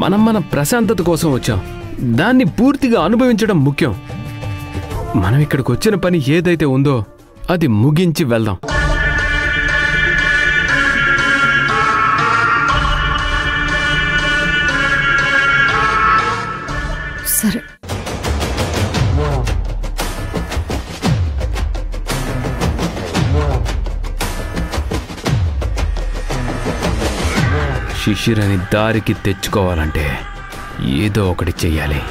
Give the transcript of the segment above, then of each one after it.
మనం మన ప్రశాంతత కోసం వచ్చాం. దాన్ని పూర్తిగా అనుభవించడం ముఖ్యం. మనం ఇక్కడికి వచ్చిన పని ఏదైతే ఉందో అది ముగించి వెళ్దాం. సరే. శిశిరని దారికి తెచ్చుకోవాలంటే ఏదో ఒకటి చెయ్యాలి.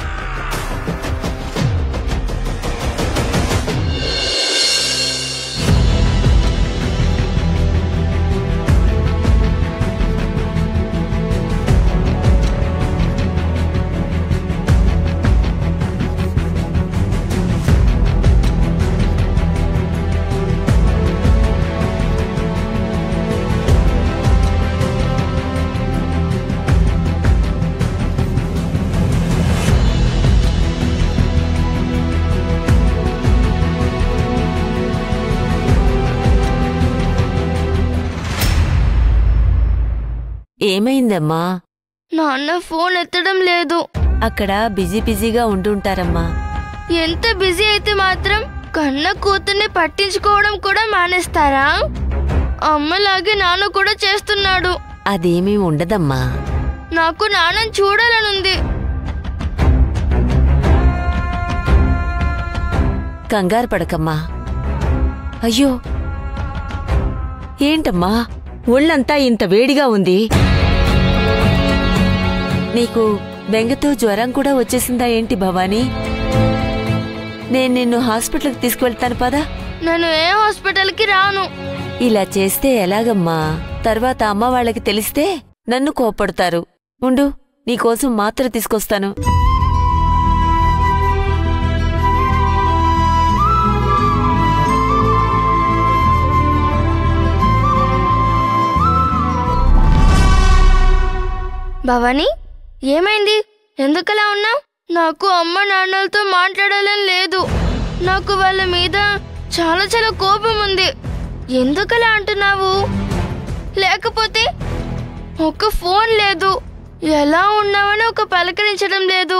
ఏమైందమ్మా? నాన్న ఫోన్ ఎత్తడం లేదు. అక్కడ బిజీగా ఉంటుంటారమ్మా. ఎంత బిజీ అయితే మాత్రం కన్న కూతుర్ని పట్టించుకోవడం కూడా మానేస్తారా? అమ్మలాగే నాన్న కూడా చేస్తున్నాడు. అదేమీ ఉండదమ్మా. నాకు నాన్నని చూడాలనుంది. కంగారు పడకమ్మా. అయ్యో, ఏంటమ్మా ఒళ్ళంతా ఇంత వేడిగా ఉంది? నీకు బెంగతో జ్వరం కూడా వచ్చేసిందా ఏంటి భవానీ? నేను నిన్ను హాస్పిటల్కి తీసుకువెళ్తాను పదా. నేను ఏ హాస్పిటల్కి రాను. ఇలా చేస్తే ఎలాగమ్మా? తర్వాత అమ్మ వాళ్ళకి తెలిస్తే నన్ను కోప్పడతారు. ఉండు, నీకోసం మాత్ర తీసుకొస్తాను. భవానీ, ఏమైంది? ఎందుకలా ఉన్నావు? నాకు అమ్మ నాన్నలతో మాట్లాడాలని లేదు. నాకు వాళ్ళ మీద చాలా కోపం ఉంది. ఎందుకలా అంటున్నావు? లేకపోతే ఒక ఫోన్ లేదు, ఎలా ఉన్నావని ఒక పలకరించడం లేదు.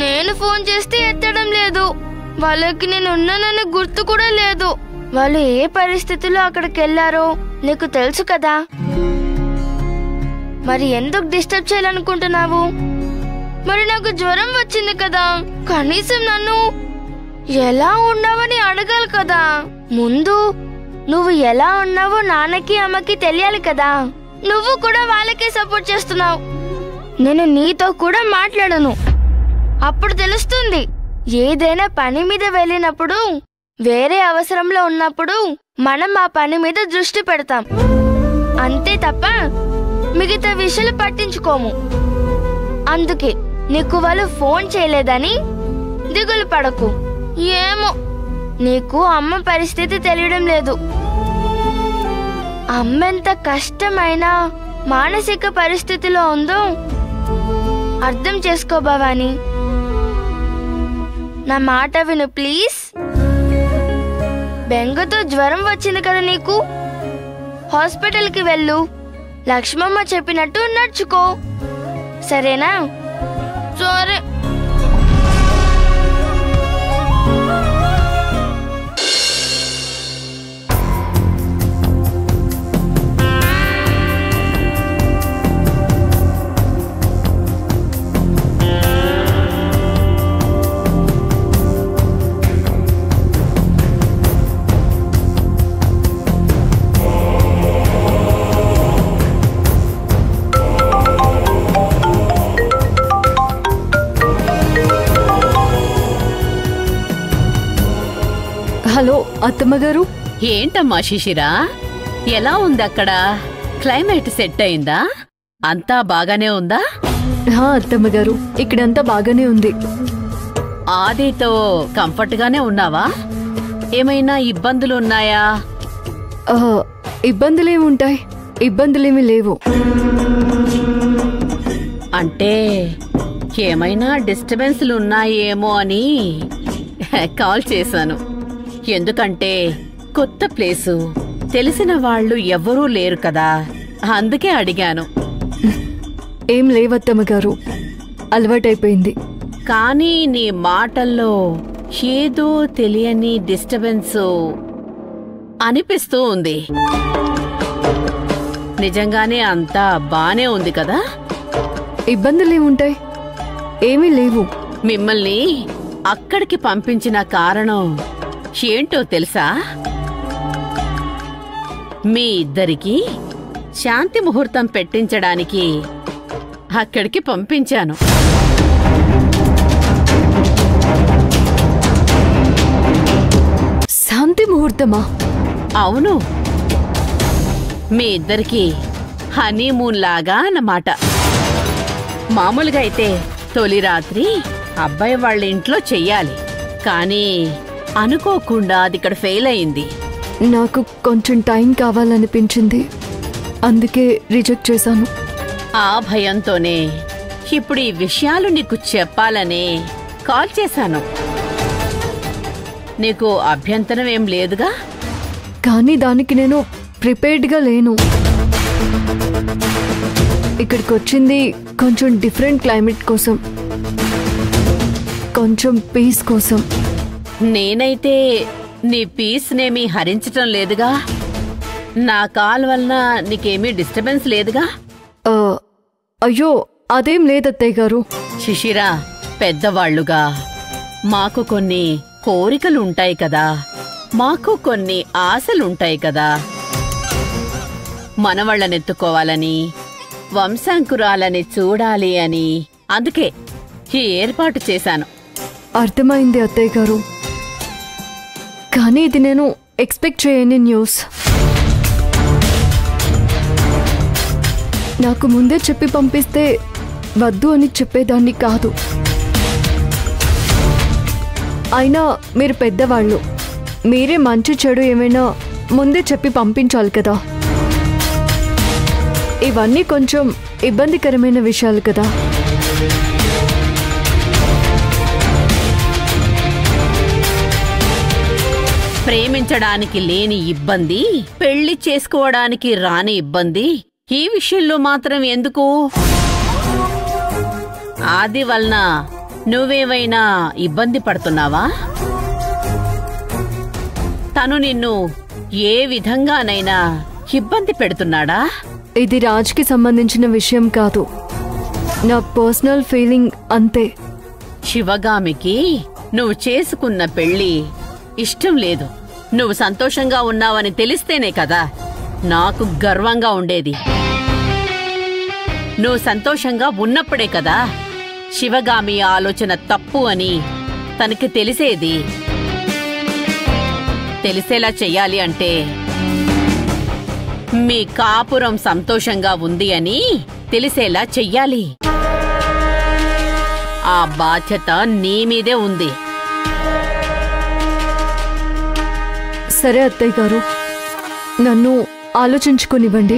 నేను ఫోన్ చేస్తే ఎత్తడం లేదు. వాళ్ళకి నేను ఉన్నానని గుర్తు కూడా లేదు. వాళ్ళు ఏ పరిస్థితుల్లో అక్కడికి వెళ్ళారో నీకు తెలుసు కదా. మరి ఎందుకు డిస్టర్బ్ చేయాలనుకుంటున్నావు? మరి నాకు జ్వరం వచ్చింది కదా, కనీసం నన్ను ఎలా ఉన్నావని అడగాలి కదా. ముందు నువ్వు ఎలా ఉన్నావో నాన్నకి అమ్మకి తెలియాలి కదా. నువ్వు కూడా వాళ్ళకే సపోర్ట్ చేస్తున్నావు. నేను నీతో కూడా మాట్లాడను. అప్పుడు తెలుస్తుంది. ఏదైనా పని మీద వెళ్ళినప్పుడు, వేరే అవసరంలో ఉన్నప్పుడు మనం ఆ పని మీద దృష్టి పెడతాం, అంతే తప్ప మిగతా విషయాలు పట్టించుకోము. అందుకే నీకు వాళ్ళు ఫోన్ చేయలేదని దిగులు పడకు. ఏమో, నీకు అమ్మ పరిస్థితి తెలియడం లేదు. అమ్మెంత కష్టమైన మానసిక పరిస్థితిలో ఉందో అర్థం చేసుకో భవానీ. నా మాట విను ప్లీజ్. బెంగతో జ్వరం వచ్చింది కదా నీకు, హాస్పిటల్కి వెళ్ళు. లక్ష్మమ్మ చెప్పినట్టు నడుచుకో, సరేనా? సరే. హలో అత్తమ్మగారు. ఏంటమ్మా శిశిరా, ఎలా ఉంది అక్కడ? క్లైమేట్ సెట్ అయిందా? అంతా బాగానే ఉందా? అత్తమ్మగారు, ఇక్కడంతా బాగానే ఉంది. ఆదితో కంఫర్ట్ గానే ఉన్నావా? ఏమైనా ఇబ్బందులు ఉన్నాయా? ఇబ్బందులేముంటాయి? ఇబ్బందులేమీ లేవు. అంటే ఏమైనా డిస్టర్బెన్స్లు ఉన్నాయేమో అని కాల్ చేశాను. ఎందుకంటే కొత్త ప్లేసు, తెలిసిన వాళ్ళు ఎవ్వరూ లేరు కదా, అందుకే అడిగాను. ఏం లేవత్తమ్మగారు, అలవాటైపోయింది. కానీ నీ మాటల్లో ఏదో తెలియని డిస్టర్బెన్స్ అనిపిస్తూ ఉంది. నిజంగానే అంతా బానే ఉంది కదా? ఇబ్బందులేముంటాయి? ఏమీ లేవు. మిమ్మల్ని అక్కడికి పంపించిన కారణం ఏంటో తెలుసా? మీ ఇద్దరికి శాంతి ముహూర్తం పెట్టించడానికి అక్కడికి పంపించాను. శాంతి ముహూర్తమా? అవును, మీ ఇద్దరికి హనీమూన్ లాగా అన్నమాట. మామూలుగా అయితే తొలి రాత్రి అబ్బాయి వాళ్ళ ఇంట్లో చెయ్యాలి, కానీ అనుకోకుండా అది ఇక్కడ ఫెయిల్ అయింది. నాకు కొంచెం టైం కావాలనిపించింది, అందుకే రిజెక్ట్ చేశాను. ఆ భయంతోనే ఇప్పుడు ఈ విషయాలు నీకు చెప్పాలనే కాల్ చేశాను. నీకు అభ్యంతరం ఏం లేదుగా? కానీ దానికి నేను ప్రిపేర్డ్గా లేను. ఇక్కడికి వచ్చింది కొంచెం డిఫరెంట్ క్లైమేట్ కోసం, కొంచెం పీస్ కోసం. నేనైతే నీ పీస్నేమీ హరించటం లేదుగా. నా కాల్ వలన నీకేమీ డిస్టర్బెన్స్ లేదుగా? ఆ, అయ్యో అదేం లేదత్తయ్య గారు. శిశిరా, పెద్దవాళ్లుగా మాకు కొన్ని కోరికలుంటాయి కదా, మాకు కొన్ని ఆశలుంటాయి కదా. మనవళ్ళనెత్తుకోవాలని, వంశాంకురాలని చూడాలి అని, అందుకే ఈ ఏర్పాటు చేశాను. అర్థమైంది అత్తయ్య గారు, కానీ ఇది నేను ఎక్స్పెక్ట్ చేయని న్యూస్. నాకు ముందే చెప్పి పంపిస్తే వద్దు అని చెప్పేదాన్ని కాదు. అయినా మీరు పెద్దవాళ్ళు, మీరే మంచి చెడు ఏమైనా ముందే చెప్పి పంపించాలి కదా. ఇవన్నీ కొంచెం ఇబ్బందికరమైన విషయాలు కదా. ప్రేమించడానికి లేని ఇబ్బంది, పెళ్లి చేసుకోవడానికి రాని ఇబ్బంది ఈ విషయంలో మాత్రం ఎందుకు? ఆది వలన నువ్వేమైనా ఇబ్బంది పడుతున్నావా? తను నిన్ను ఏ విధంగానైనా ఇబ్బంది పెడుతున్నాడా? ఇది రాజ్కి సంబంధించిన విషయం కాదు, నా పర్సనల్ ఫీలింగ్ అంతే. శివగామికి నువ్వు చేసుకున్న పెళ్లి ఇష్టం లేదు. నువ్వు సంతోషంగా ఉన్నావని తెలిస్తేనే కదా నాకు గర్వంగా ఉండేది. నువ్వు సంతోషంగా ఉన్నప్పుడే కదా శివగామి ఆలోచన తప్పు అని తనకి తెలిసేది. తెలిసేలా చెయ్యాలి అంటే మీ కాపురం సంతోషంగా ఉంది అని తెలిసేలా చెయ్యాలి. ఆ బాధ్యత నీ మీదే ఉంది. సరే అత్తయ్య గారు, నన్ను ఆలోచించుకునివ్వండి.